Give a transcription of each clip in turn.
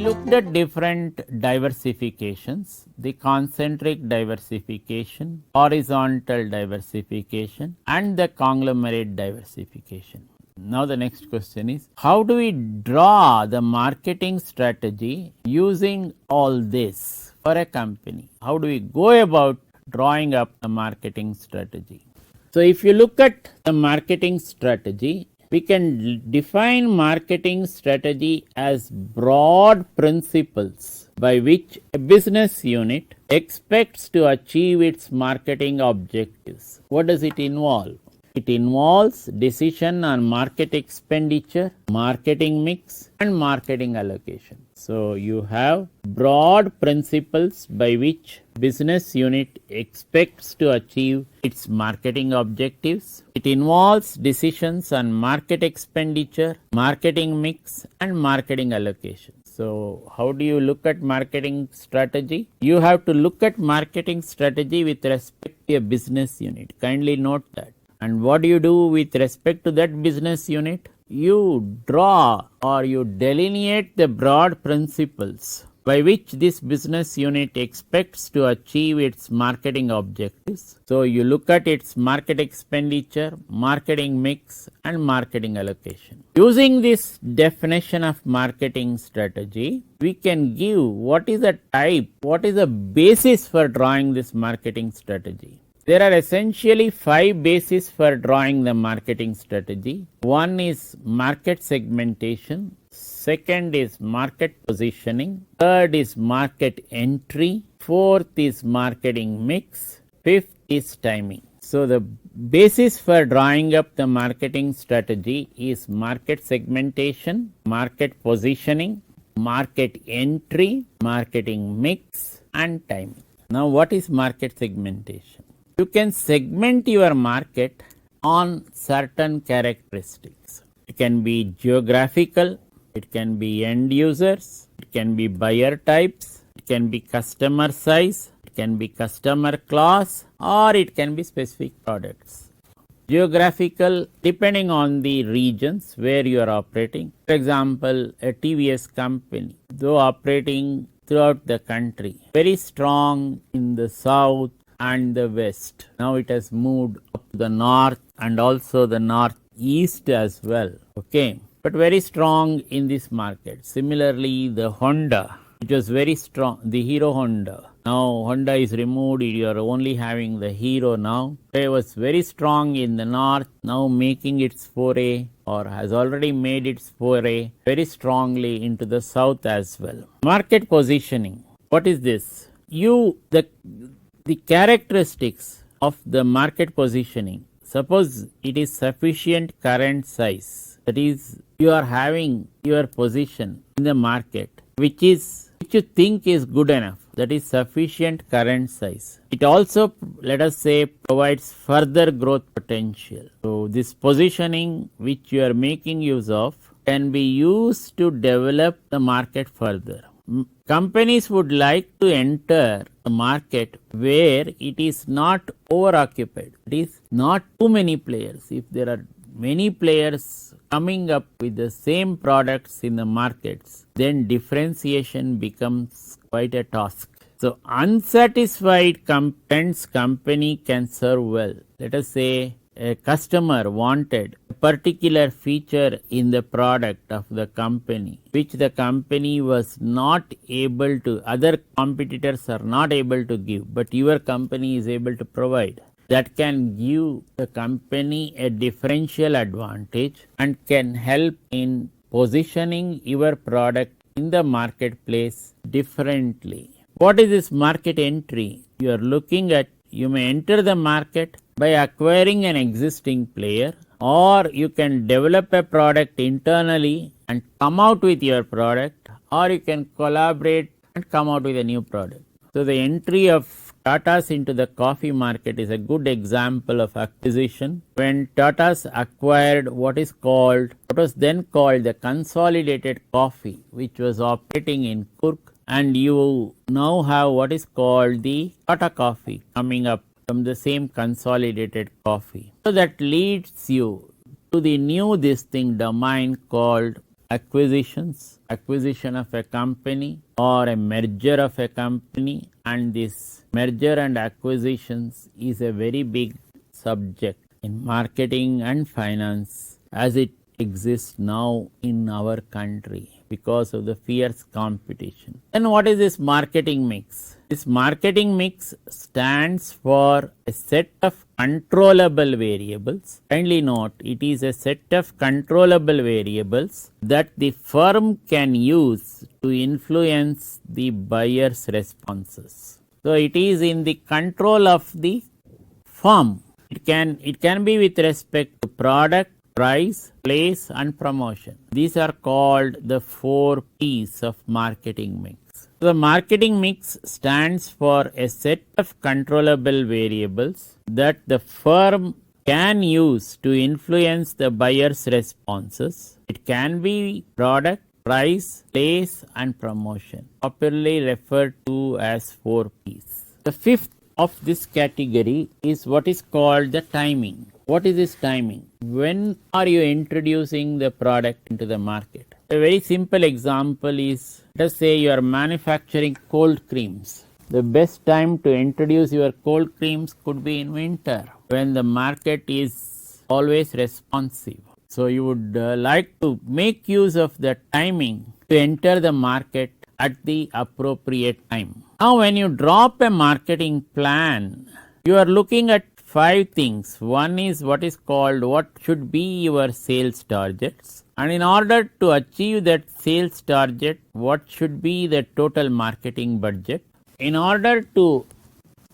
looked at different diversifications, the concentric diversification, horizontal diversification, and the conglomerate diversification. Now the next question is, how do we draw the marketing strategy using all this for a company? How do we go about drawing up a marketing strategy? So if you look at the marketing strategy, we can define marketing strategy as broad principles by which a business unit expects to achieve its marketing objectives. What does it involve? It involves decision on market expenditure, marketing mix, and marketing allocation. So you have broad principles by which business unit expects to achieve its marketing objectives. It involves decisions on market expenditure, marketing mix, and marketing allocation. So how do you look at marketing strategy? You have to look at marketing strategy with respect to a business unit. Kindly note that. And what do you do with respect to that business unit? You draw or you delineate the broad principles by which this business unit expects to achieve its marketing objectives. So you look at its market expenditure, marketing mix, and marketing allocation. Using this definition of marketing strategy, we can give what is the type, what is the basis for drawing this marketing strategy. There are essentially 5 bases for drawing the marketing strategy. One is market segmentation. Second is market positioning. Third is market entry. Fourth is marketing mix. Fifth is timing. So the basis for drawing up the marketing strategy is market segmentation, market positioning, market entry, marketing mix, and timing. Now what is market segmentation? You can segment your market on certain characteristics. It can be geographical, it can be end users, it can be buyer types, it can be customer size, it can be customer class, or it can be specific products. Geographical, depending on the regions where you are operating. For example, a TVS company, though operating throughout the country, very strong in the south and the west. Now it has moved up to the north and also the northeast as well. Okay, but very strong in this market. Similarly, the Honda, it was very strong, the Hero Honda. Now Honda is removed, you are only having the Hero now. It was very strong in the north, now making its foray or has already made its foray very strongly into the south as well. Market positioning. What is this? The characteristics of the market positioning. Suppose it is sufficient current size. That is, you are having your position in the market which you think is good enough. That is sufficient current size. It also, let us say, provides further growth potential. So this positioning which you are making use of can be used to develop the market further. Companies would like to enter a market where it is not overoccupied. It is not too many players. If there are many players coming up with the same products in the markets, then differentiation becomes quite a task. So unsatisfied company can serve well. Let us say a customer wanted a particular feature in the product of the company, which the company was not able to, other competitors are not able to give, but your company is able to provide. That can give the company a differential advantage and can help in positioning your product in the marketplace differently. What is this market entry? You are looking at, you may enter the market by acquiring an existing player, or you can develop a product internally and come out with your product, or you can collaborate and come out with a new product. So the entry of Tata's into the coffee market is a good example of acquisition. When Tata's acquired what was then called the Consolidated Coffee, which was operating in Kurk, and you now have what is called the Tata Coffee coming up from the same Consolidated Coffee. So that leads you to the new domain called acquisitions, acquisition of a company or a merger of a company, and this merger and acquisitions is a very big subject in marketing and finance as it exists now in our country because of the fierce competition. Then what is this marketing mix? This marketing mix stands for a set of controllable variables. Kindly note, it is a set of controllable variables that the firm can use to influence the buyer's responses. So it is in the control of the firm. It can be with respect to product, price, place and promotion. These are called the 4 P's of marketing mix. The marketing mix stands for a set of controllable variables that the firm can use to influence the buyer's responses. It can be product, price, place and promotion, popularly referred to as 4 P's. The fifth of this category is what is called the timing. What is this timing? When are you introducing the product into the market? A very simple example is, let us say you are manufacturing cold creams. The best time to introduce your cold creams could be in winter when the market is always responsive. So you would like to make use of the timing to enter the market at the appropriate time. Now when you drop a marketing plan, you are looking at 5 things. One is what is called what should be your sales targets, and in order to achieve that sales target, what should be the total marketing budget. In order to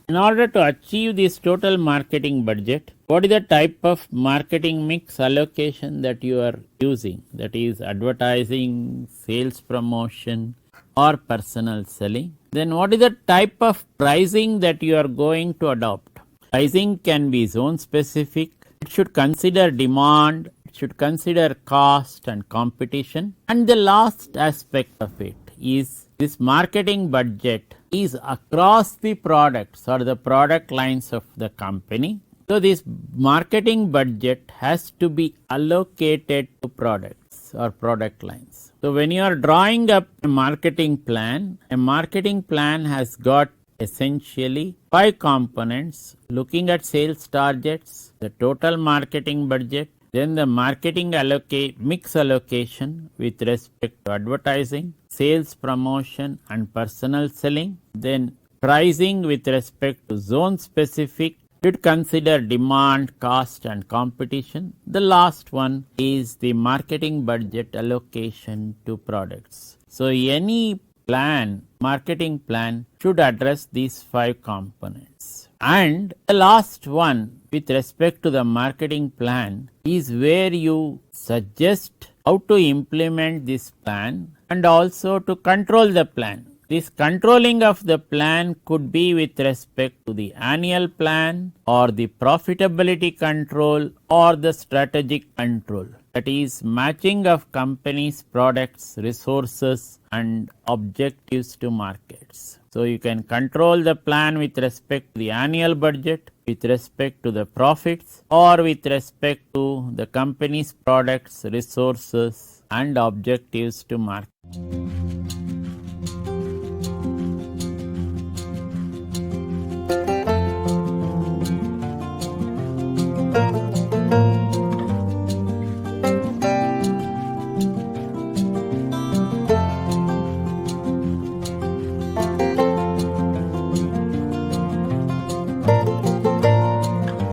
achieve this total marketing budget, what is the type of marketing mix allocation that you are using? That is advertising, sales promotion or personal selling. Then what is the type of pricing that you are going to adopt? Pricing can be zone specific. It should consider demand. It should consider cost and competition. And the last aspect of it is this marketing budget is across the products or the product lines of the company. So this marketing budget has to be allocated to products or product lines. So when you are drawing up a marketing plan has got essentially 5 components: looking at sales targets, the total marketing budget, then the marketing mix allocation with respect to advertising, sales promotion and personal selling, then pricing with respect to zone specific, should consider demand, cost and competition. The last one is the marketing budget allocation to products. So any marketing plan should address these 5 components. And the last one with respect to the marketing plan is where you suggest how to implement this plan and also to control the plan. This controlling of the plan could be with respect to the annual plan or the profitability control or the strategic control. That is matching of companies' products, resources and objectives to markets. So you can control the plan with respect to the annual budget, with respect to the profits or with respect to the company's products, resources and objectives to market.